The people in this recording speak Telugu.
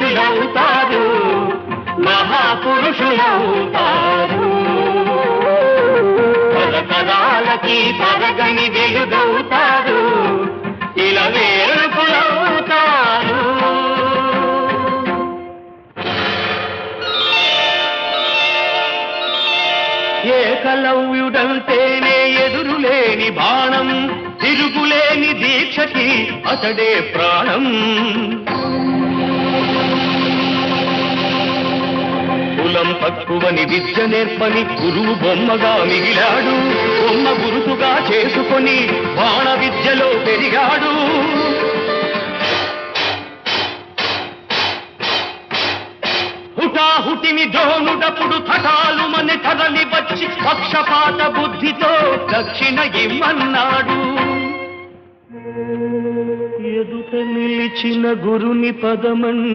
పురుషులవుతారు, మహాపురుషులవుతారు. తరతరాలకి తరగని వెలుగవుతారు, ఇలా వేడుకులవుతారు. ఏకలవ్యుడంటేనే ఎదురులేని బాణం, తిరుగులేని దీక్షకి అతడే ప్రాణం. కులం తక్కువని విద్య నేర్పని గురువు బొమ్మగా మిగిలాడు, బొమ్మ గురుతుగా చేసుకొని బాణ విద్యలో పెరిగాడు. హుటాహుటిని ద్రోణుడప్పుడు తటాలు మన తరలి వచ్చి పక్షపాత బుద్ధితో దక్షిణ ఇమ్మన్నాడు. ఎదుట నిలిచిన గురుని పదమన్